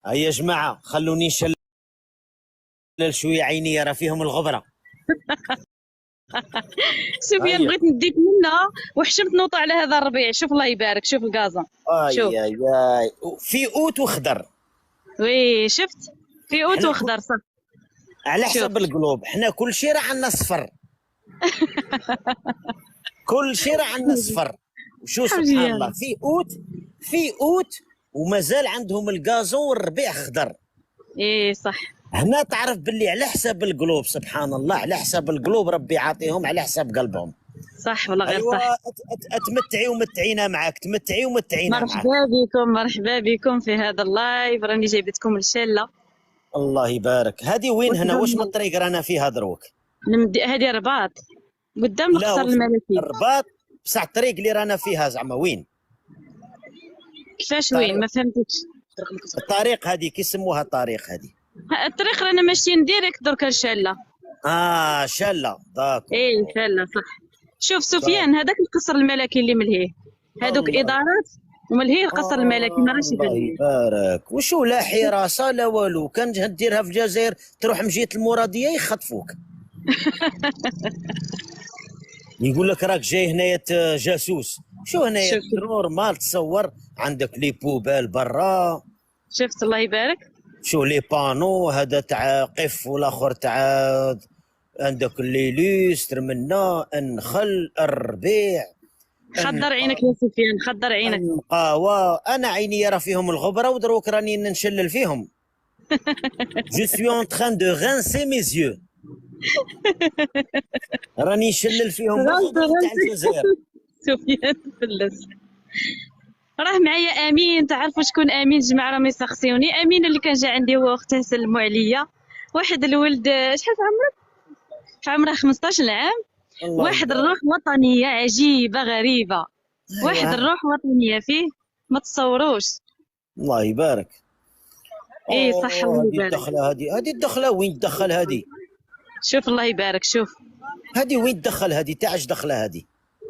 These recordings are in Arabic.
هيا يا جماعة خلوني نشلل شوية، عيني راه فيهم الغبرة. سفيان هيا. بغيت نديك منها وحشمت نوطة على هذا الربيع. شوف الله يبارك، شوف الكازا. شوف. اي اي اي في اوت وخضر. وي شفت، في اوت حنا وخضر صح. على شوف حسب القلوب، حنا كل شيء راه عندنا صفر. كل شيء راه عندنا صفر. وشو سبحان الله، حمجيان. في اوت، في اوت ومازال عندهم الكازون والربيع خضر. ايه صح. هنا تعرف باللي على حساب القلوب، سبحان الله، على حساب القلوب ربي يعطيهم على حساب قلبهم. صح والله غير ايوا صح. تمتعي ومتعينا معاك، تمتعي ومتعينا مرحبا معاك. بكم، مرحبا بكم في هذا اللايف. راني جايبتكم الشله. الله يبارك. هذه وين هنا؟ واش من طريق رانا فيها دروك؟ هذه رباط قدام لا القصر واش الملكي. الرباط؟ بصح الطريق اللي رانا فيها زعما وين؟ كيفاش وين؟ الطريق، ما فهمتكش. الطريق هذه كيسموها الطريق هذه؟ الطريق رانا ماشيين ديريكت دركا الشله. شلة داكو. ايه شله صح. شوف داك. سفيان، هذاك القصر الملكي اللي ملهيه هذوك الله. ادارات، وملهيه القصر الملكي ما راش الله يبان. يبارك. وشو لا حراسة لا والو، كان ديرها في الجزائر تروح من جهة المرادية يخطفوك. يقول لك راك جاي هنايا جاسوس. شو هنايا شوف نورمال تصور، عندك لي بوبال برا. شفت الله يبارك. شو لي بانو هذا تاع قف والاخر تاع عندك الليليستر منا النخل الربيع خضر عينك يا سفيان، خضر عينك. النقاوة. انا عيني راه فيهم الغبرة ودروك راني نشلل فيهم. جو سوي اون تران دو غانسي مي زيو. راني نشلل فيهم بالغبرة تاع الجزائر. سفيان فلس. راه معايا امين، تعرفوا شكون امين جماعه؟ راهم يسخسيوني. امين اللي كان جا عندي هو واختها سلموا عليا. واحد الولد شحال في عمرك؟ في عمره 15 عام. الله واحد يبارك. الروح وطنيه عجيبه غريبه. واحد ايوه. الروح وطنيه فيه ما تصوروش. الله يبارك. ايه صح الله هذه يبارك. الدخلة، هذه الدخلة وين تدخل هذه؟ شوف الله يبارك. شوف هذه وين تدخل هذه؟ تاعش دخلة هذه؟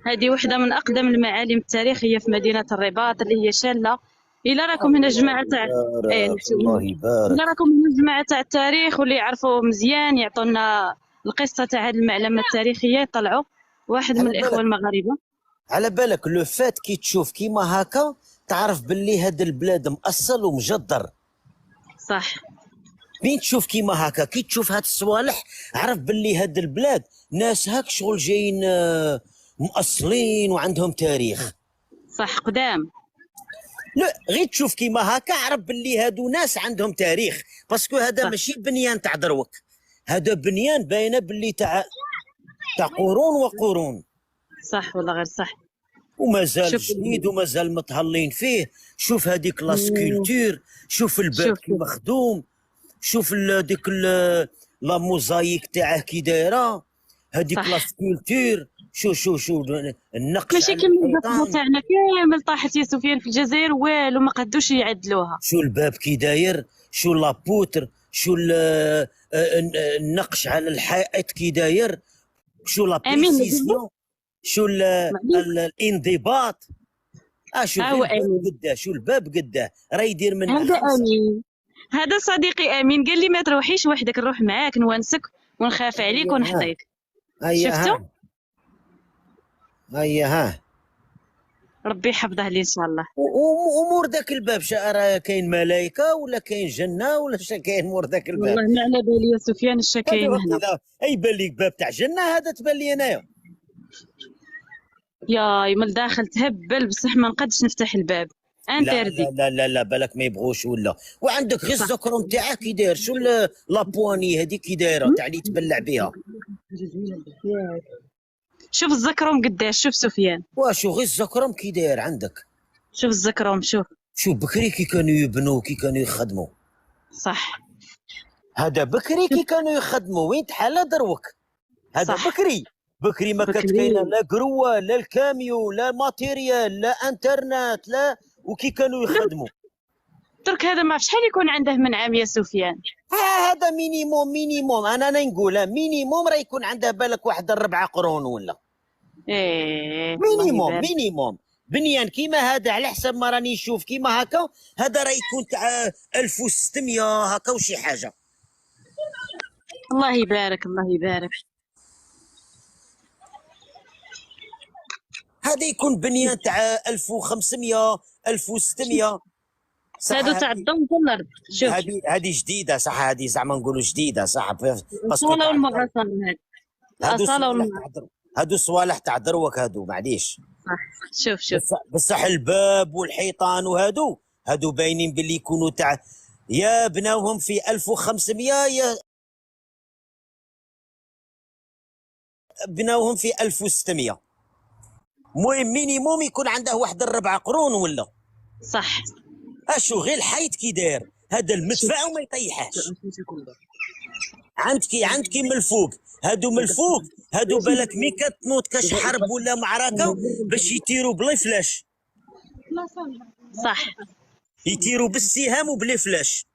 هذه وحده من اقدم المعالم التاريخيه في مدينه الرباط اللي هي شاله. الا راكم هنا الله جماعه تاع يبارك. الله الا يبارك. راكم هنا جماعه تاع التاريخ واللي يعرفوا مزيان يعطونا القصه تاع هذه المعلمه التاريخيه يطلعوا. واحد من على الاخوه بالك، المغاربه. على بالك لو فات كي تشوف كيما هكا تعرف باللي هذا البلاد مأصل ومجدر. صح بين تشوف كيما هكا، كي تشوف هاد الصوالح عرف باللي هاد البلاد ناس هاك شغل جايين مؤصلين وعندهم تاريخ. صح قدام. لا غير تشوف كيما هكا عرف باللي هادو ناس عندهم تاريخ، باسكو هذا صح ماشي بنيان تاع دروك، هذا بنيان باينه باللي تاع قرون وقرون. صح والله غير صح. ومازال شوف جديد ومازال متهلين فيه. شوف هذيك لا سكولتور، شوف الباب شوف كي مخدوم، شوف ديك لا موزايك تاعه كي دايره، هذيك لا صح. سكولتور. شو النقش ماشي على كيما البصمه الحيطان. تاعنا كامل طاحت يا سفيان في الجزائر والو ما قدوش يعدلوها. شو الباب كي داير، شو لابوتر، شو النقش على الحائط كي داير، شو لا امين اللي بريسيزيون، شو الانضباط. شو ها غير هو الباب امين. قداه، شو الباب قداه راه يدير من هذا خمسة. امين، هذا صديقي امين. قال لي ما تروحيش وحدك، نروح معاك نونسك ونخاف عليك هيا ها، ونحظيك. هيا شفتوا؟ ها، هيا ها. ربي يحفظه لي ان شاء الله. وامور ذاك الباب راه كاين ملائكه ولا كاين جنه ولا كاين مور ذاك الباب؟ والله ما على بالي يا سفيان هذا الشكاين وقت هنا. اذا اي بان لك باب تاع جنه هذا تبان لي انايا. ياي من الداخل تهبل بصح ما نقدش نفتح الباب. لا لا انتردي. لا لا لا، بالك ما يبغوش ولا. وعندك غير صح. الزكرون تاعك كي داير، شو لابواني هذيك كي دايره تاع اللي تبلع بها. شوف الزكروم قداش. شوف سفيان، واشو غير الزكرم كي داير عندك. شوف الزكروم. شوف. شو بكري كي كانوا يبنوا كي كانوا يخدموا. صح هذا بكري كي كانوا يخدموا وين تحال دروك. هذا صح. بكري، بكري ما كانت كاينه بكري. لا قروه لا الكاميو لا ماتيريال لا انترنت لا. وكي كانوا يخدموا. درك هذا ما شحال يكون عنده من عام يا سفيان؟ هذا مينيموم انا نقولها مينيموم راه يكون عنده بالك واحد 4 قرون ولا. ايه الله مينيموم يبارك. مينيموم بنيان كيما هذا على حسب ما راني نشوف كيما هكا، هذا راه يكون تاع 1600 هكا وشي حاجه. الله يبارك الله يبارك. هذا يكون بنيان تاع 1500 1600. صح هادو تاع الضو تاع الارض. شوف هذه جديده صح، هذه زعما نقولوا جديده صح، باسكو الأصالة والمغرسة هاد. الأصالة والمغرسة. هادو صوالح تاع دروك هادو معليش. صح. شوف بصح الباب والحيطان هادو باينين باللي يكونوا تاع يا بناوهم في 1500 يا بناوهم في 1600. المهم مينيموم يكون عنده واحد 4 قرون ولا. صح. اشو غير الحيط كي داير هذا المدفع وما يطيحش. عندك من الفوق، هادو من الفوق هادو بالك مي كتنوض كاش حرب ولا معركه باش يطيروا بلا فلاش. صح. يطيروا بالسهام وبلا فلاش.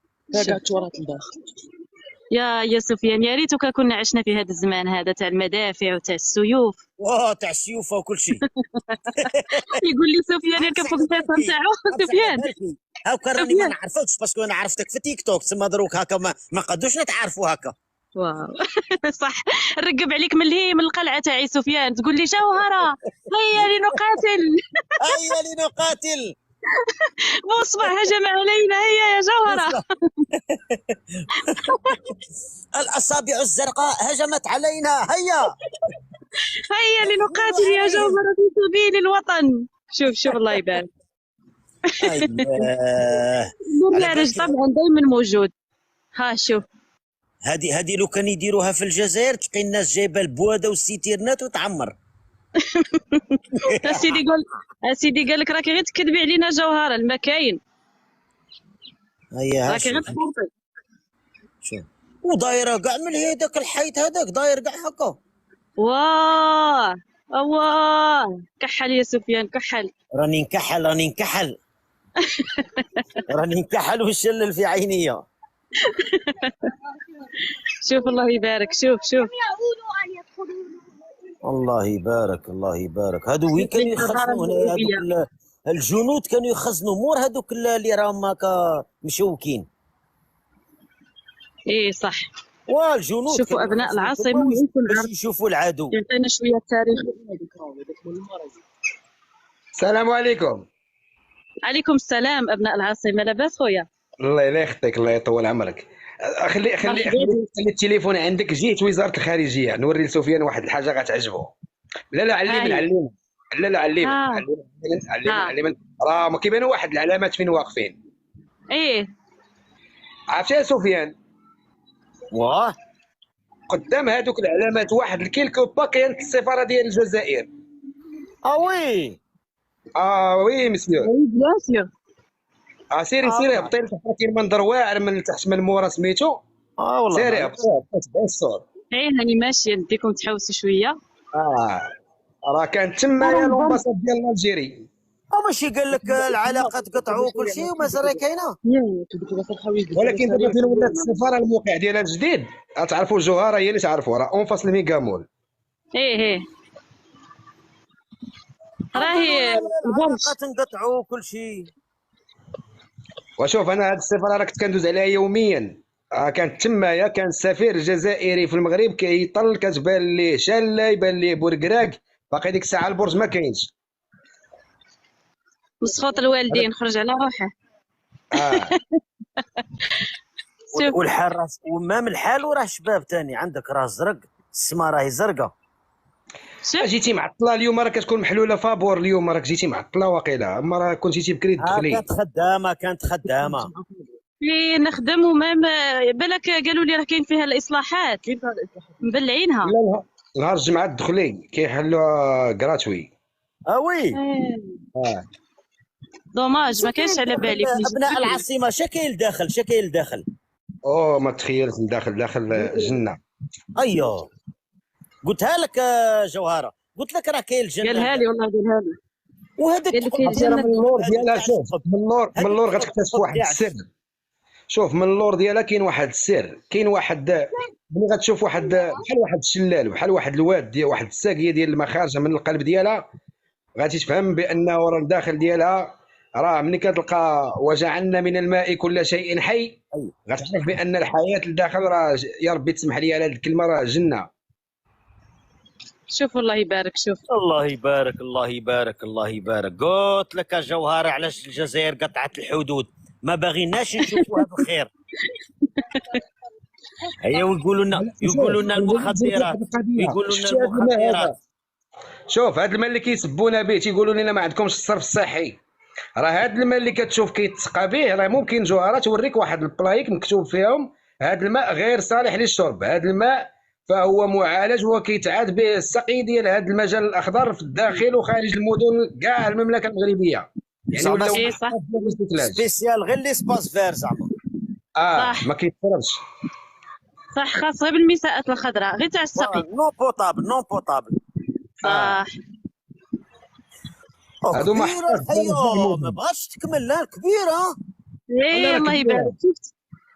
يا سفيان، يا ريتو كنا عشنا في هذا الزمان هذا تاع المدافع وتاع السيوف. واه تاع السيوفه وكل شيء. يقول لي سفيان يركب فوق الحيطه نتاعو. سفيان هاكا راني ما نعرفكش باسكو انا عرفتك في تيك توك، تسمى دروك هكا ما قدوش نتعرفوا هكا. واو. صح. نرقب عليك من القلعه تاعي سفيان، تقول لي جوهره هيا لنقاتل. هيا لنقاتل. مصبح هجم علينا، هيا يا جوهره. الاصابع الزرقاء هجمت علينا، هيا لنقاتل يا جوهره في سبيل الوطن. شوف الله يبارك. البرنامج طبعا دائما موجود. ها شوف هذه لو كان يديروها في الجزائر تلقي الناس جايبه البواده والسيتيرنات وتعمر. اسيدي قال لك راكي غير تكذبي علينا جوهره، ما كاين. هيا راكي غير تخربي. شوف ودايره كاع من هذاك الحيط هذاك داير كاع هكا. واه كحل يا سفيان كحل. راني نكحل راني نكحل وشلل في عينيا. شوف الله يبارك. شوف الله يبارك. هادو وين كانوا يخزنوا هنا؟ هذوك الجنود كانوا يخزنوا مور هذوك اللي راهم هكا مشوكين. ايه صح. والجنود شوفوا ابناء العاصمه باش يشوفوا العدو. يعطينا شويه التاريخ. السلام عليكم. عليكم السلام ابناء العاصمه، لاباس خويا؟ الله لا يخطيك، الله يطول عمرك. خلي التليفون عندك. جيت وزاره الخارجيه نوري لسفيان واحد الحاجه غتعجبو. لا علمنا. لا علمنا. راه كيبانوا واحد العلامات فين واقفين. ايه عرفتي يا سفيان؟ واه قدام هذوك العلامات واحد الكيلكو با كاينت السفاره ديال الجزائر. وي مسيو. بيان سور. سيري هبطي لتحت، كاين منظر واعر من تحت من مورا سميتو. والله سيري هبطي تبان الصور. ايه هاني ماشيه، نديكم تحوسوا شويه. راه كانت تما يا لومباساد ديال الجيري. ماشي قال لك العلاقات قطعوا كل شيء ومازال كاينه. ولكن دابا فين ولات السفاره الموقع ديالها الجديد غتعرفوا جوهره هي اللي تعرفوا، راه اون فاس الميغامول. ايه راهي العلاقات انقطعوا كل شيء. وشوف انا هاد السفاره راه كنت كندوز عليها يوميا. كانت تمايا كان السفير الجزائري في المغرب كيطل، كتبان ليه شاله، يبان ليه بوركراك. باقي ديك الساعه البرج ما كاينش. مسخوط الوالدين خرج على روحه. والحال وما من الحال وراه شباب ثاني عندك راه زرق، السما راهي زرقاء. جيتي معطله اليوم، راه كتكون محلوله فابور. اليوم راك جيتي معطله واقيلا، اما راه كنتي جيتي بكري تدخلي. كانت خدامه في نخدم ومام بالك قالوا لي راه كاين فيها الاصلاحات مبلعينها. لا نهار الجمعه تدخلي كيحلوها كراتوي. وي دوماج ما كانش على بالي. ابناء العاصمه شكاين الداخل. ما تخيلت داخل جنه. ايوه قلتها لك جوهره، قلت لك راه كاين الجنه. قالها لي والله قالها لي. وهذاك من اللور ديالها. شوف من اللور غتكتشف واحد السر. شوف من اللور ديالها كاين واحد السر، كاين واحد ملي غتشوف واحد بحال واحد الشلال، بحال واحد الواد ديال واحد الساقيه ديال الماء خارجه من القلب ديالها. غادي تفهم بانه راه الداخل ديالها راه ملي كتلقى وجعلنا من الماء كل شيء حي، غتعرف بان الحياه لداخل راه يا ربي تسمح لي على هذه الكلمه راه جنه. شوف الله يبارك. شوف الله يبارك الله يبارك الله يبارك. قلت لك يا جوهره علاش الجزائر قطعت الحدود، ما باغيناش نشوفوا هذا الخير. هيا ويقولوا لنا المخدرات، يقولوا لنا المخدرات. شوف هاد الماء اللي كيسبونا به تيقولوا لنا ما عندكمش الصرف الصحي، راه هاد الماء اللي كتشوف كيتسقى به راه ممكن جوهره توريك واحد البلايك مكتوب فيهم هاد الماء غير صالح للشرب، هاد الماء فهو معالج وكيتعاد به السقي ديال هاد المجال الاخضر في الداخل وخارج المدن كاع المملكه المغربيه. يعني ولاو صح سبيسيال غير لي سباس فير زعما. ما كيتصرفش. صح، خاص غير بالمساءات الخضراء غير تاع السقي. نو بوطابل نو بوطابل. صح. هادو ما ما بغاش تكمل. لا كبيره. اي الله يبارك. شفت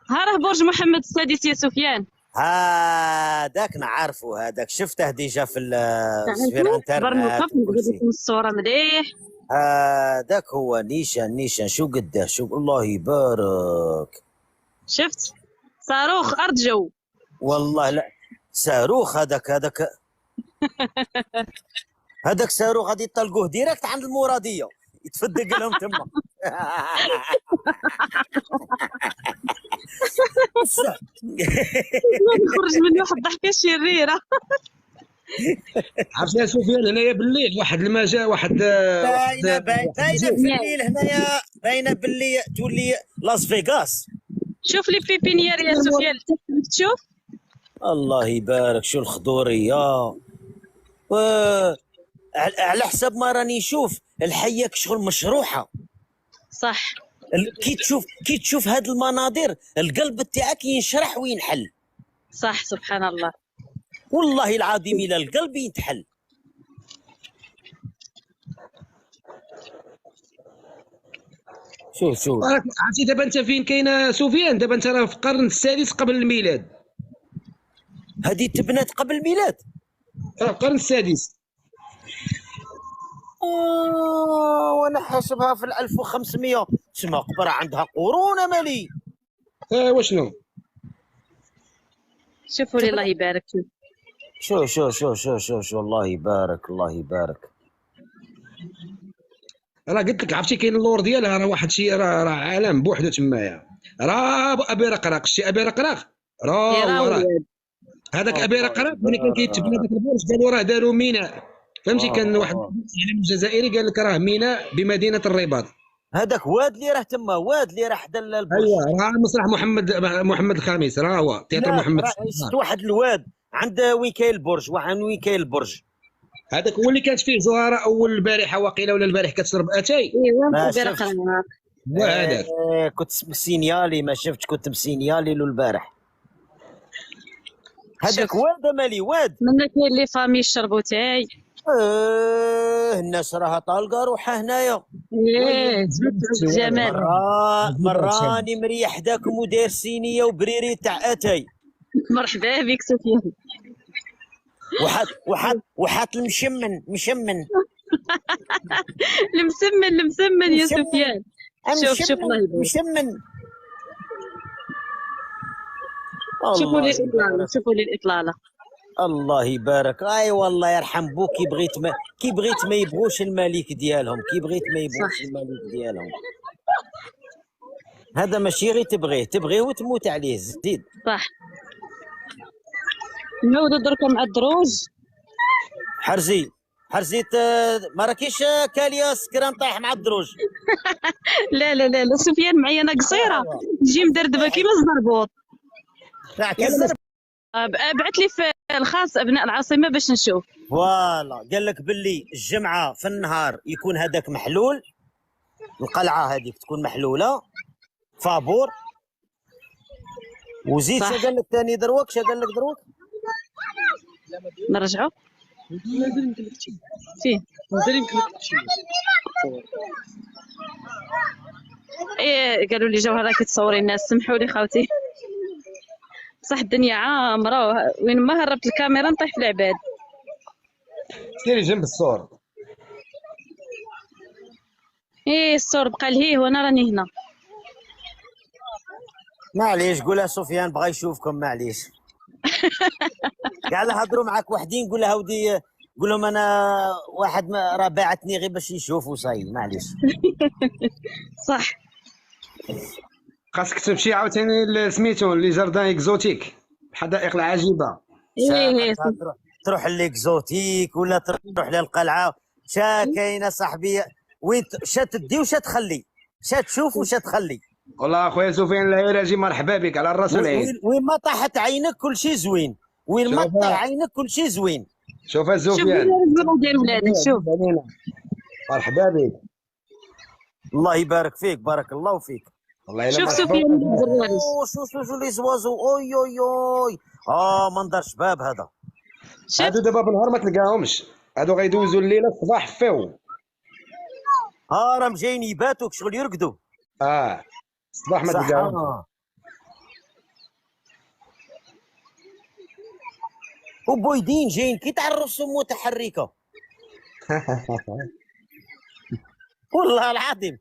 ها راه برج محمد السادس يا سفيان. هذاك نعرفو، هذاك شفته ديجا في الانترنت. الصوره مليح. هذاك هو نيشان شو قده. شو الله يبارك. شفت صاروخ ارض جو. والله لا صاروخ هذاك هذاك صاروخ غادي يطلقوه ديريكت عند المراديه يتفدق لهم تما. نخرج منه واحد الضحكه شريره. عرفتي يا سفيان هنايا بالليل واحد المجال واحد باينه في الليل هنايا، باينه باللي تولي لاس فيغاس. شوف لي بيبينيير يا سفيان تشوف. الله يبارك. شو الخضوريه على حسب ما راني نشوف الحيه شغل مشروحه. صح. كي تشوف هاد المناظر القلب تاعك ينشرح وينحل. صح سبحان الله. والله العظيم الى القلب يتحل. شوف عرفتي دابا انت فين كاينه سفيان؟ دابا انت راه في القرن السادس قبل الميلاد. هذه تبنات قبل الميلاد. القرن السادس. وانا حاسبها في 1500. تسمى قبره عندها قرون مالي. وشنو؟ شوفوا لي الله يبارك. شو الله يبارك الله يبارك. راه قلت لك عرفتي كاين اللور ديالها راه واحد الشيء راه عالم بوحدو تمايا. راه ابي رقراق. شتي ابي رقراق راه هذاك ابي رقراق ملي كان كيتبنى داك البرج قالوا راه داروا ميناء. فهمتي كان واحد يعني الجزائري قال لك راه ميناء بمدينه الرباط. هذاك واد اللي راه تما، واد اللي راه حدا البرج. ايوه راه مسرح محمد الخامس راه هو تياتر محمد. شفت واحد الواد عند وين كاين البرج، وين كاين البرج. هذاك هو اللي كانت فيه جوهره اول البارحه واقيلا ولا البارح كتشرب اتاي. ايوا هو هذاك. كنت مسينيالي ما شفتش، كنت مسينيالي له البارح. هذاك واد مالي واد. منا كاين اللي فامي يشربوا تاي. الناس راها طالقه روحها هنايا. جمال. مراني مريح داكم وداير سينيه وبريري تاع اتاي. مرحبا بك سفيان. وحات المشمن المسمن يا سفيان. شوف الله يبارك. مشمن. شوفوا لي الاطلاله. الله يبارك. اي والله يرحم بوك. كي بغيت ما يبغوش الملك ديالهم. هذا ماشي غير تبغيه وتموت عليه. زيد. صح. نعودوا دركا مع الدروج. حرزيت ما راكيش كاليا سكران طايح مع الدروج. لا سفيان معايا انا قصيره تجي مدردبه كيما الزربوط. بعث لي في الخاص ابناء العاصمه باش نشوف. فوالا قال لك باللي الجمعه في النهار يكون هذاك محلول، القلعه هذيك تكون محلوله فابور. وزيد شا قال لك ثاني دروك. نرجعوا ايه قالوا لي جوهره كتصوري الناس. سمحوا لي خوتي صح الدنيا عامره وين ما هربت الكاميرا نطيح في العباد. سيري جنب الصور. ايه الصور بقى لهيه وانا راني هنا. معليش قولها سفيان بغا يشوفكم معليش. كاع هضروا معاك وحدين قول لها ودي قول لهم انا واحد راه باعتني غير باش يشوفوا صاي معليش. صح. خاصك تمشي عاوتاني سميتو لي جاردان اكزوتيك، الحدائق العجيبه. ايه تروح ليكزوتيك ولا تروح للقلعه. كاينه صاحبي وين شا تدي وشا تخلي، شا تشوف وشا تخلي. والله اخويا سفيان العراجي مرحبا بك على الراس والعين. وين ما طاحت عينك كل شيء زوين، وين ما طاح عينك كل شيء زوين. شوف سفيان، شوف ديال ولادك شوف. مرحبا بك. الله يبارك فيك، بارك الله فيك. والله الا شوف سفيان شوف لي زوازو اوي اوي اوي. منظر شباب هذا. هادو دابا بالنهار ما تلقاهمش، هادو غيدوزو الليله الصباح فيو. راهم جايين يباتوا شغل يرقدوا. الصباح ما تلقاهمش. وبويدين جايين كي تاع الرسوم متحركه. والله العظيم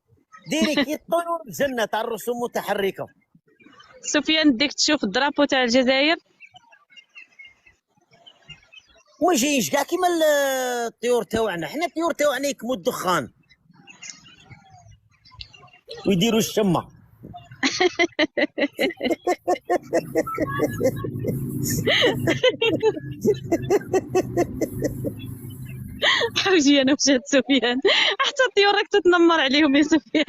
ديري كي الطيور الجنه تاع الرسوم متحركه. سفيان ديك تشوف الدرابو تاع الجزائر وما جايينش كاع كيما الطيور تاوعنا، حنا الطيور تاوعنا يكموا الدخان ويديروا الشمه. حوجي انا مشات سفيان حتى الطيور راك تتنمر عليهم يا سفيان.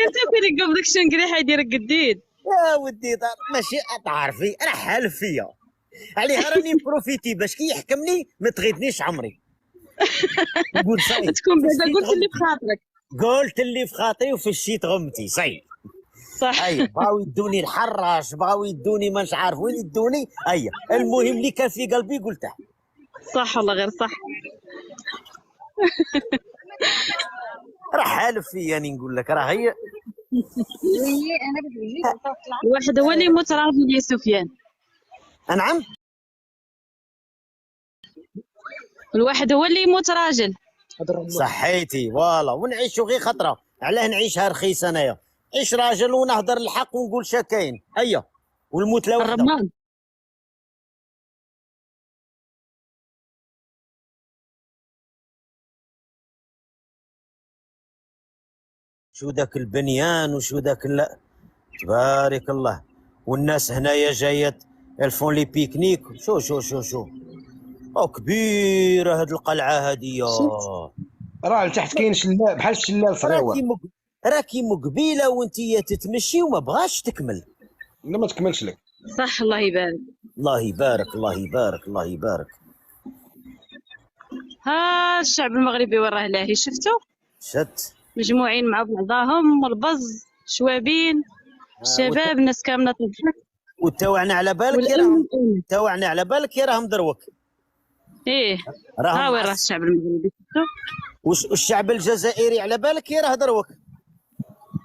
انت كنت قبلك شنقري حيدير قديد. يا ودي ماشي تعرفي راه حالف فيا عليها راني بروفيتي باش كي يحكمني ما تغيدنيش عمري. نقول صاي تكون بعدا قلت اللي بخاطرك. قلت اللي في خاطري وفي الشيت غمتي صاي. صح. اي بغاو يدوني الحراش، بغاو يدوني ما عارف وين يدوني. المهم اللي كان في قلبي قلته. صح والله غير صح. راه حالف فيا يعني نقول لك راه هي. الواحد هو اللي يموت راجل يا سفيان. نعم. الواحد هو اللي يموت راجل. صحيتي والله ونعيشوا غير خطره، علاه نعيشها رخيص انايا. عيش راجل ونهضر الحق ونقول شكاين والموت لا وحده. الرمان. شو ذاك البنيان وشو ذاك لا تبارك الله. والناس هنايا جايه يلفون لي بيكنيك. شو كبيره هاد القلعه هادي. راه لتحت كاين شلال بحال الشلال صغيور. راكي مقبيله وانتي تتمشي وما بغاش تكمل. لا ما تكملش لك. صح الله يبارك. الله يبارك الله يبارك الله يبارك. ها الشعب المغربي وراه لاهي شفتوا مجموعين مع بعضاهم والبز شوابين الشباب الناس كامله تضحك. وتوعنا على بالك راهم دروك. ايه ها وين راه الشعب المغربي شفتوا. والشعب الجزائري على بالك راه دروك.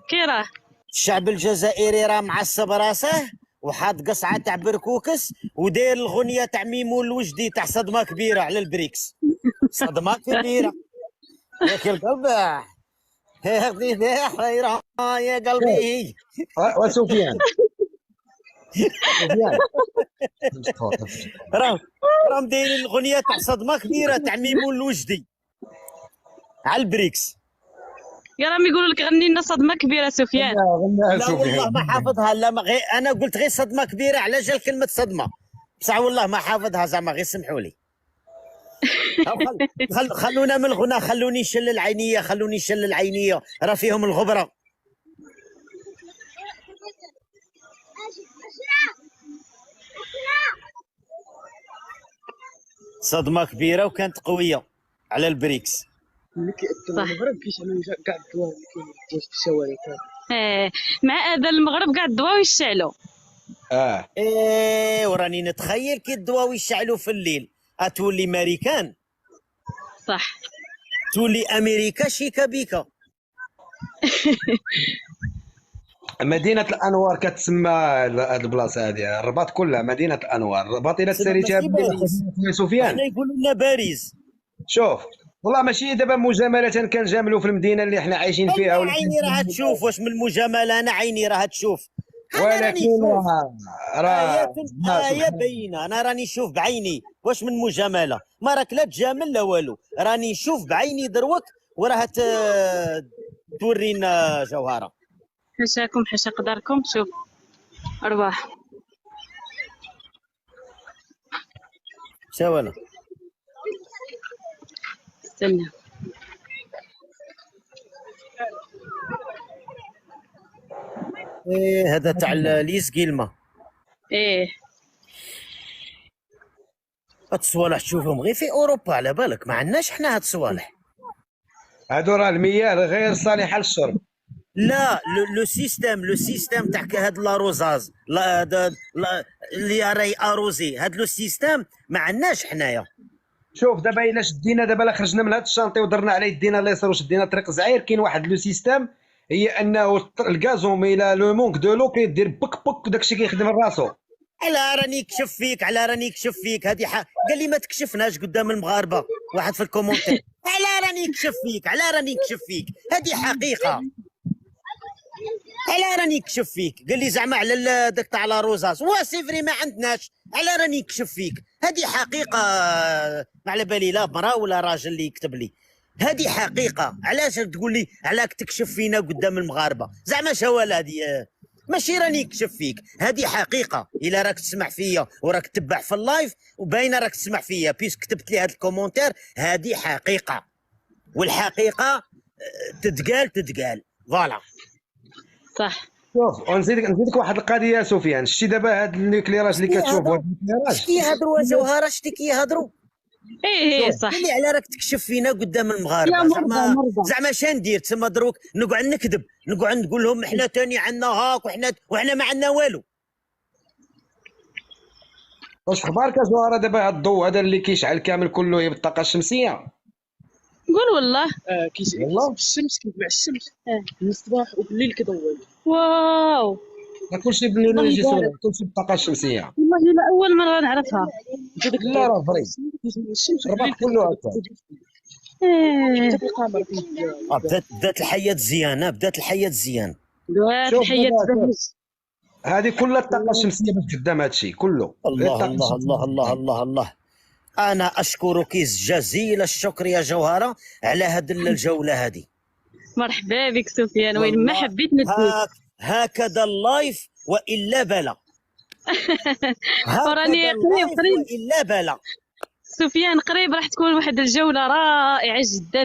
كي راه الشعب الجزائري راه معصب راسه وحاط قصعه تاع بركوكس وداير الغنيه تاع ميمون الوجدي تاع صدمه كبيره على البريكس. صدمه كبيره ياك القلب هاخذي حيره يا قلبي. وسفيان راهم دايرين الغنيه تاع صدمه كبيره تاع ميمون الوجدي على البريكس. يا راهم يقولوا لك غني لنا صدمه كبيره سفيان. لا والله ما حافظها. لا ما انا قلت غير صدمه كبيره على جال كلمه صدمه بصح والله ما حافظها زعما غير سمحوا لي. خلونا من الغنى. خلوني نشل العينيه راه فيهم الغبره. صدمه كبيره وكانت قويه على البريكس. المغرب كيشعلوا كاع الضوء في الشوارع. مع هذا المغرب كاع الضواو يشعلوا. وراني نتخيل كي الضواو يشعلوا في الليل تولي ماريكان. صح. تولي امريكا شيكا بيكا. مدينه الانوار كتسمى هاد البلاصه هادي، الرباط كلها مدينه الانوار. الرباط الا تسمى تساليتيها ماشي باريس، يا سفيان. احنا يقولوا لنا باريس. شوف والله ماشي دابا مجامله كنجاملوا في المدينه اللي حنا عايشين فيها انا عيني راها تشوف، واش من المجامله؟ انا عيني راها تشوف، انا ولكن راني نشوف راه آية باينة، أنا راني نشوف بعيني، واش من مجاملة؟ ما راك لا تجامل لا والو، راني نشوف بعيني دروك وراها تورينا جوهرة. حاشاكم حاشا قدركم. شوف ارواح شاولا استنى. إيه هذا تاع ليس كيلما، ايه هاد الصوالح تشوفهم غير في أوروبا، على بالك ما عندناش حنا هاد الصوالح. هادو راه المياه غير صالحه للشرب. لا لو سيستيم تاع هاد لاروزاز، اللي راهي اروزي، هاد لو سيستيم ما عندناش حنايا. شوف دابا الا شدينا دابا لا خرجنا من هاد الشانطي ودرنا على يدينا اليسار وشدينا طريق زعير، كاين واحد لو سيستيم هي انه الغازون الى لو مونك دو لو كيدير بك بك داكشي كيخدم راسو. على راني كشف فيك، على راني كشف فيك، هذه قال لي ما تكشفناش قدام المغاربه واحد في الكومونتير. على راني كشف فيك، على راني كشف فيك، هذه حقيقه. على راني كشف فيك، قال لي زعما على داك تاع لا روزاس، وا سي فري ما عندناش. على راني كشف فيك، هذه حقيقه، ما على بالي لا مرا ولا راجل اللي يكتب لي، هذه حقيقه. علاش تقول لي علاك تكشف فينا قدام المغاربه؟ زعما شوال هذه ماشي راني نكشف فيك، هذه حقيقه. الا راك تسمع فيا وراك تتبع في اللايف وباينه راك تسمع فيا بيس كتبت لي هذا الكومونتير، هذه حقيقه، والحقيقه تتقال فوالا. صح. شوف ونزيدك واحد القضيه يا سفيان، شتي دابا هاد النيكليراج اللي كتشوف هاد النيكليراج شتي يهضروا جوهره، شتي كيهضروا ايه صح. قال لي على راك تكشف فينا قدام المغاربه، يا زعما مرضى. زعما شندير تسمى دروك نقعد نكذب، نقعد نقول لهم احنا تاني عندنا هاك وحنا ما عندنا والو. واش اخبارك يا زهره دابا هاد الضوء هذا اللي كيشعل كامل كله هي بالطاقه الشمسيه؟ قول والله. والله الشمس كيتبع الشمس من الصباح وبالليل كيضوي. واو كلشي بالانرجي سولار، كلشي بالطاقه الشمسيه. والله لا اول مره نعرفها. لا راه فري الشمس الرباط كله هكا. ايه حتى القمر بدات الحياه زيانه، بدات الحياه زيان. دوات شوف الحياة دابا تبهج. هذه كلها الطاقه الشمسيه باش قدام هذا الشيء كله. الله الله الله الله الله الله. انا اشكرك جزيل الشكر يا جوهره على هذه الجوله هذه. مرحبا بك سفيان، وين ما والله حبيت نديك. هكذا اللايف والا بلا. وراني قريب والا بلا. سفيان قريب راح تكون واحد الجولة رائعة جدا،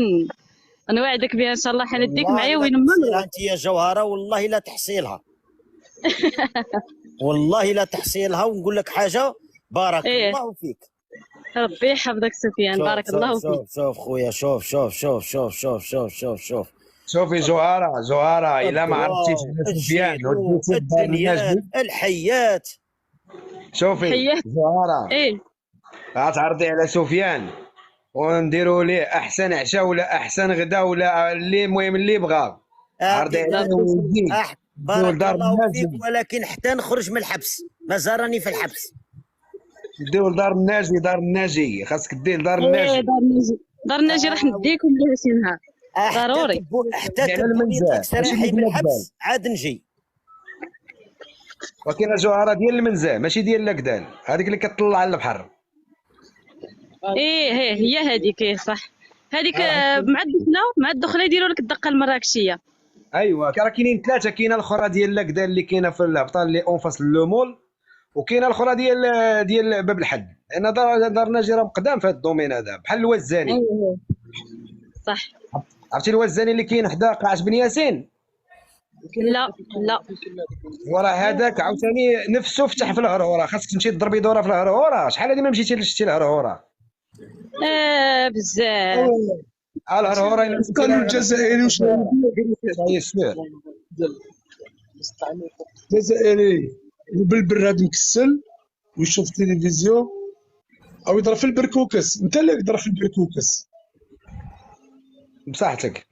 نوعدك بها ان شاء الله. حنديك معايا وين ما نروح. انت يا جوهره والله لا تحصيلها. والله لا تحصيلها، ونقول لك حاجه، بارك إيه. الله فيك. ربي يحفظك سفيان، بارك الله فيك. شوف خويا، شوف شوفي زهره الا ما عرفتيش على سفيان وديتي الدار الدنيا الحيات. شوفي حيات. زهره ايه غتعرضي على سفيان ونديروا ليه احسن عشاء ولا احسن غدا ولا اللي المهم اللي بغا. عرضي عليه ويجي بارك الله فيك، ولكن حتى نخرج من الحبس، مازال راني في الحبس. نديو لدار الناجي، دار الناجي خاصك دير دار ايه الناجي. دار الناجي راح نديكم ليها شي نهار ضروري. حتى تبوني تستريحي من الحبس عاد نجي. وكاينه جوهره ديال المنزه ماشي ديال لاكدان، هذيك اللي كتطلع على البحر. ايه هي هذيك، ايه صح. هذيك مع الدخله يديروا لك الدقه المراكشيه. ايوا راه كاينين ثلاثه، كاينه الاخرى ديال لاكدان اللي كاينه في الهبطان اللي اون فاس لو مول، وكاينه الاخرى ديال باب الحد. انا دار ناجي راه مقدام في هذا الدومين هذا بحال الوزاني. ايوه صح. عرفتي الوزاني اللي كاين حدا قاعه بن ياسين؟ لا وراه هذاك عاوتاني نفسه فتح في الهرهوره، خاصك تمشي تضربي دوره في الهرهوره. شحال هذه ما مشيتي لشتي الهرهوره؟ بزاف. الهرهوره كان الجزائري واش الجزائري وبالبراد مكسل ويشوف التلفزيون او يضرب في البركوكس. انت اللي يضرب في البركوكس. بصحتك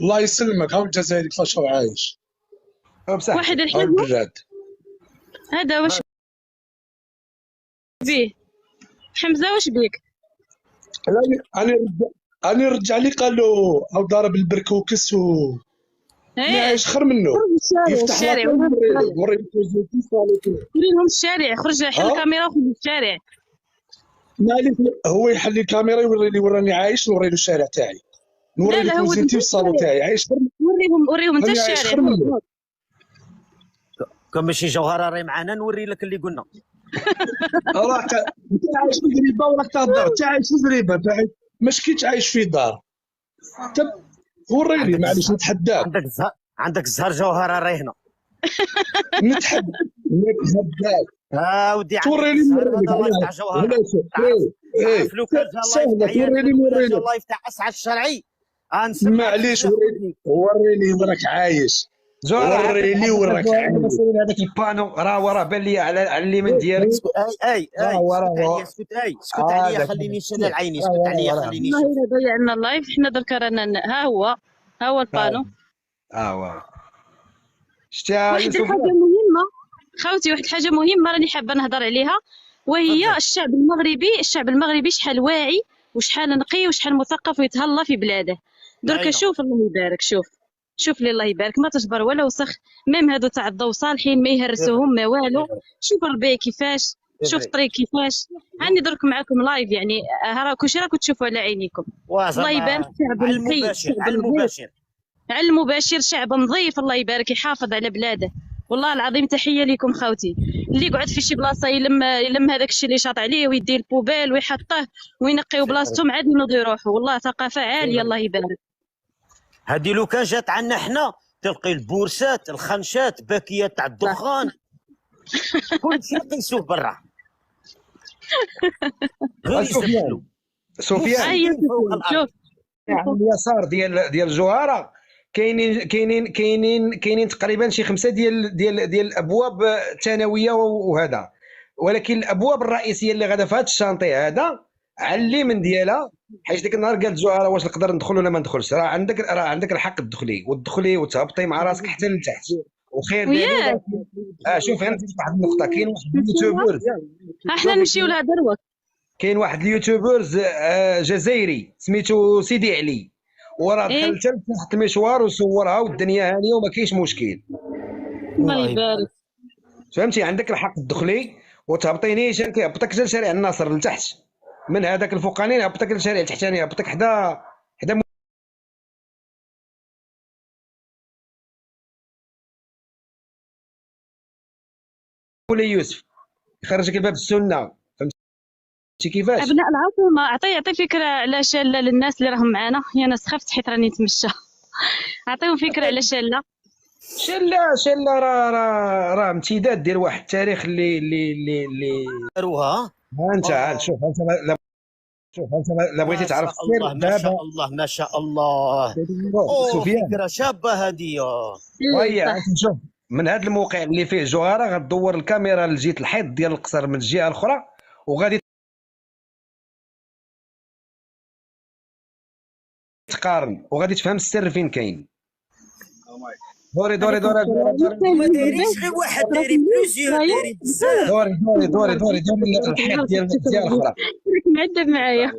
الله يسلمك. هاو الجزائري كيفاش هو عايش. بصح واحد الحلو البراد هذا واش بيه؟ حمزه واش بيك؟ انا رجع لي قال له او ضارب البركوكس و ما ايه عايش خير منه خرج الشارع يفتح الشارع لاطيل وري البوزيتيف وري لهم الشارع، خرج حل ها الكاميرا وخرج الشارع. مالك هو يحل الكاميرا وراني عايش نوري له الشارع تاعي نوري لا له لا هو بوزيتيف انت الصالون الشارع، تاعي عايش خير وريهم انت راني عايش الشارع. خير منه كون ماشي جوهره راهي معنا نوري لك اللي قلنا. راك انت عايش في زريبه وراك تهضر انت عايش في زريبه مش كي تعيش في دار وريني عندك معليش الزهر، نتحداك عندك الزهر جوهره راهي هنا. نتحداك ودي عندك توريني الزهر نوريك هذا اللايف تاع جوهره. تعرف تعرف لو كان جا اللايف سهله تاع توريني ياسر ولا جا نوريك اللايف تاع اسعد الشرعي نسمعك معليش بزاف ودني. وريني وراك عايش زهره وريني وراك عايش هذاك البانو راه بان لي على اليمين ديالك. اسكت اي اسكت عليا اسكت عليا خليني نشلل عيني اسكت عليا خليني والله نشوف. الا ضيعنا اللايف حنا درك رانا ها هو البانو. واه شتيها واحد يوسف؟ الحاجه مهمه خوتي، واحد الحاجه مهمه راني حابه نهضر عليها، وهي تفضل. الشعب المغربي شحال واعي وشحال نقي وشحال مثقف ويتهلا في بلاده. درك أيوة. شوف الله يبارك، شوف لي الله يبارك، ما تجبر ولا وسخ. ميم هادو تاع الضو صالحين ما يهرسوهم ما والو. شوف الربيع كيفاش، شوف الطريق كيفاش. هاني درك معاكم لايف يعني كلشي راكم تشوفوا على عينيكم. الله يبارك شعب على نقي، المباشر شعب على نظيف. المباشر. على المباشر شعب نظيف الله يبارك يحافظ على بلاده. والله العظيم تحيه لكم خوتي. اللي يقعد في شي بلاصه يلم هذاك الشيء اللي شاط عليه ويدي البوبيل ويحطه وينقيو بلاصتهم عاد ينوضوا يروحوا. والله ثقافه عاليه الله يبارك. هذه لو كان جات عنا حنا تلقي البورسات الخنشات باكيات تاع الدخان كل شيء قيسوه برا غير يسفلوا. سفيان هيا شوف على اليسار ديال الجوهره كاينين تقريبا شي 5 ديال الابواب الثانويه وهذا، ولكن الابواب الرئيسيه اللي غادا في هذا الشانطي هذا على اليمين ديالها، حيت ديك النهار قالت جوهره واش نقدر ندخل ولا ما ندخلش، راه عندك الحق تدخلي وتهبطي مع راسك حتى لتحت وخير دليل. شوف غير واحد النقطه، كاين واحد اليوتيوبرز احنا نمشيو لها دروك. كاين واحد اليوتيوبرز جزائري سميتو سيدي علي، وراه دخل حتى تحت المشوار وصورها والدنيا هانيه وما كاينش مشكل. الله يبارك. فهمتي عندك الحق تدخلي وتهبطي نيشان كيهبطك حتى لشارع الناصر لتحت، من هذاك الفوقاني يهبطك للشارع التحتاني يهبطك حدا ولا يوسف يخرجك لباب السنه. فهمتي كيفاش؟ ابناء العاصمه عطي فكره على شاله للناس اللي راهم معنا. يا ناس خفت حيت راني نتمشى. عطيهم فكره على شاله. شله راه امتداد ديال واحد التاريخ اللي داروها. انت عاد شوف انت لا بغيتي تعرف الله ما شاء الله ما شاء الله. سفيان فكره شابه هذه. وهي شوف من هذا الموقع اللي فيه جوهره غدور الكاميرا لجهه الحيط ديال القصر من الجهه الاخرى وغادي تقارن وغادي تفهم السر فين كاين. دوري ما دايرينش غير واحد دايرين بلوزيور دايرين بزاف. دوري الحيط ديال الجهه الاخرى. راك معدب معايا.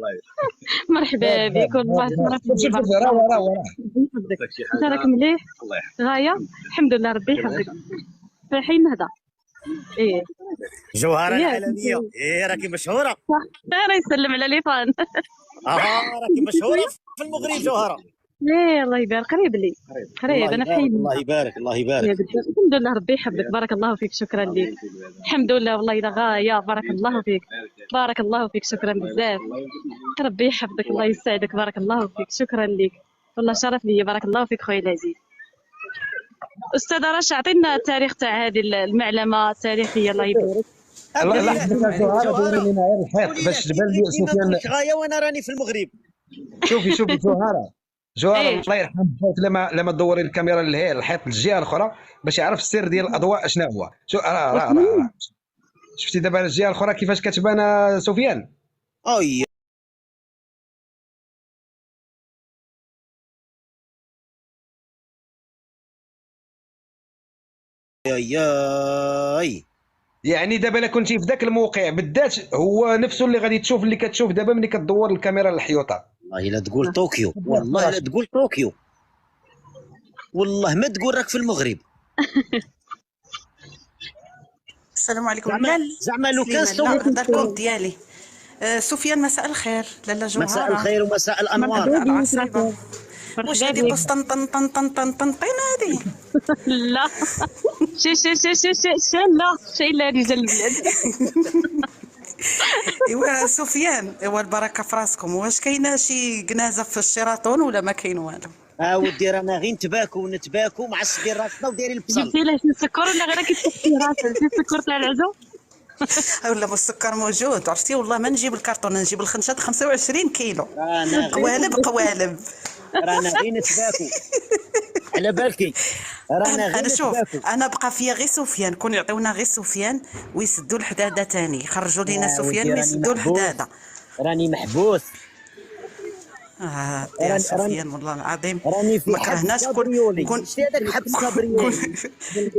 مرحبا بك والله شوف راه انت راك مليح غايه الحمد لله ربي يحفظك. فرحين نهضر. ايه جوهره العالميه راكي مشهوره. صح راه يسلم على لي فان. راكي مشهوره في المغرب جوهره. ايه الله يبارك قريب لي قريب انا فحيد. الله يبارك الله يبارك. الحمد لله ربي يحفظك بارك الله فيك شكرا لك. الحمد لله والله الا غايه بارك الله فيك بارك الله فيك شكرا بزاف. ربي يحفظك الله يسعدك بارك الله فيك شكرا لك والله شرف لي بارك الله فيك خويا العزيز. استاذه رشا عطينا التاريخ تاع هذه المعلمه التاريخيه الله يبارك. الله يحفظك جوهره دوري لنا غير الحيط باش تبان لي سفيان غايه وانا راني في المغرب. شوفي جوهره الله يرحم بوك لما تدوري الكاميرا لهي الحيط الجهه الاخرى باش يعرف السر ديال الاضواء شنو هو. شفتي دابا الجهه الاخرى كيفاش كتبان سفيان؟ اي اي. يعني دابا الا كنتي في ذاك الموقع بالذات هو نفسه اللي غادي تشوف، اللي كتشوف دابا ملي كدور الكاميرا للحيوطه. والله لا تقول طوكيو، والله لا تقول طوكيو، والله ما تقول راك في المغرب. السلام عليكم. لا زعما لو كان لا هذا الكونت ديالي. سفيان مساء الخير. لاله جوهره مساء الخير ومساء الانوار. العصيبه. واش هادي بوس طن طن طن طن طن طن طين هادي؟ لا شي لا شي لا رجال البلاد. ايوا سفيان، ايوا البركه في راسكم. واش كاينه شي كنازه في الشيراتون ولا ما كاين والو؟ ودي رانا غير نتباكو معصبين راسنا ودايرين البصل. جبتي له شي سكر ولا غير راكي تحكي راسك شي سكر تاع العزو؟ ولا السكر موجود. عرفتي والله ما نجيب الكرتون، نجيب الخنشه 25 كيلو رانا قوالب. رانا غير نتباكو على بالكي. رانا غير انا شوف، نتباكو. انا بقى فيا غير سفيان، كون يعطيونا غير سفيان ويسدوا الحداده تاني، يخرجوا لينا سفيان ويسدوا الحداده. راني محبوس. يا سفيان والله العظيم راني في ما كرهناش. كون شتي هذاك حبس كابريولي.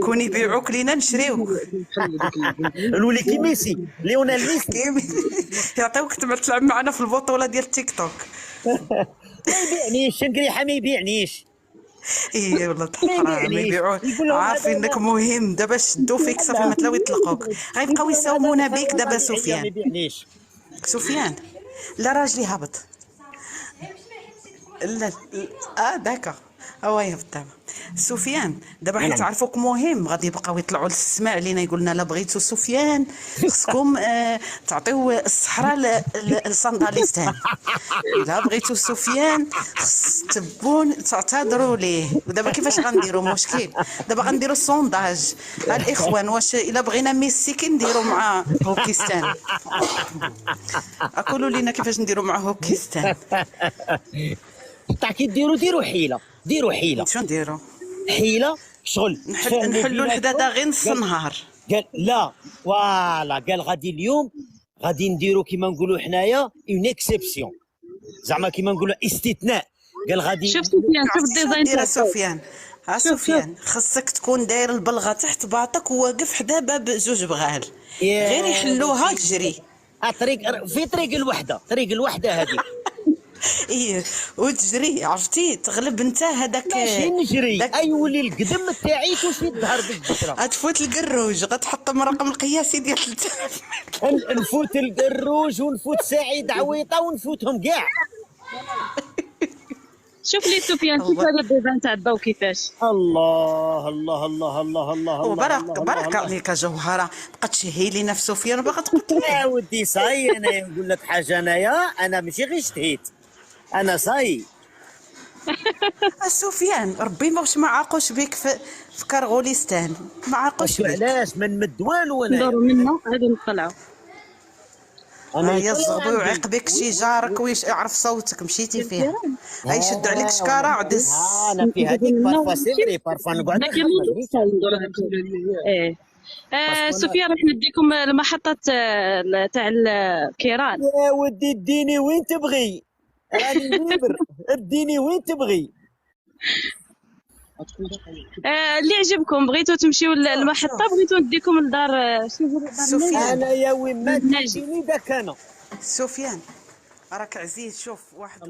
كون يبيعوك لينا نشريوك. نولي كي ميسي، ليونيل ميسي. يعطيوك تلعب معنا في البطوله ديال تيك توك. ما يبيعنيش شنقريحه، ما يبيعنيش. ايه والله حرام يبيعوه. عارفين انك مهم. دابا شدوا فيك صافي ما تلاو يطلقوك، غيبقاو يساومونا بيك دابا. سفيان ما يبيعنيش. سفيان لا راجلي هبط. لا داكا هو يهبط. سفيان دابا حنا تعرفوك مهم، غادي يبقاو يطلعوا للسماع علينا يقولنا لا بغيتو سفيان خصكم تعطيو الصحراء للصنداليستان، لا بغيتو سفيان خص تبون تعتذروا ليه. ودابا كيفاش غنديروا؟ مشكل. دابا غنديروا السونداج الاخوان، واش الا بغينا ميسي كنديروا مع هوكيستان؟ قولوا لينا كيفاش نديروا مع هوكيستان. كي ديروا حيله، شنو نديروا؟ حيله شغل نحلوا الحداده غير نص النهار. قال لا فوالا، قال غادي اليوم غادي نديروا كيما نقولوا حنايا اون اكسبسيون، زعما كيما نقولوا استثناء. قال غادي شوف سفيان، شوف الديزاين دير تاعك سفيان. سفيان خصك تكون داير البلغه تحت باطك وواقف حدا باب زوج بغال، غير يحلوها تجري. في طريق الوحده هذه. ايه وتجري، عرفتي تغلب انت هذاك. ماشي نجري، يولي القدم تاعي توشي الظهر بالجسره. غتفوت القروج، غتحطم الرقم القياسي ديال 3000. نفوت القروج ونفوت سعيد عويطه ونفوتهم كاع. شوف لي سفيان كيف هذا الديزاين تاع الضو كيفاش. الله الله الله الله الله وبارك عليك جوهره، بقات تشهي لينا في سفيان وباغا تقتل. يا ودي صاي، انا نقول لك حاجه، انا ماشي غير اشتهيت، انا صاي. سفيان ربي واش ما عاقوش بك في كرغوليستان، ما عاقوش بك. علاش ما نمد والو انا؟ ندورو منا غادي نطلعوا. يا الزغبي وعقبك شي جارك ويعرف صوتك مشيتي فيها. يشد عليك شكاره عدس. انا في هذيك بارفا سيفري بارفا نقعد سفيان راح نديكم المحطة تاع الكيران. يا ودي اديني وين تبغي، راني نيبر، اديني وين تبغي. اللي عجبكم بغيتو تمشيو للمحطة، بغيتو نديكم لدار سفيان. انا يا وين ما تجيني داك انا. سفيان راك عزيز. شوف واحد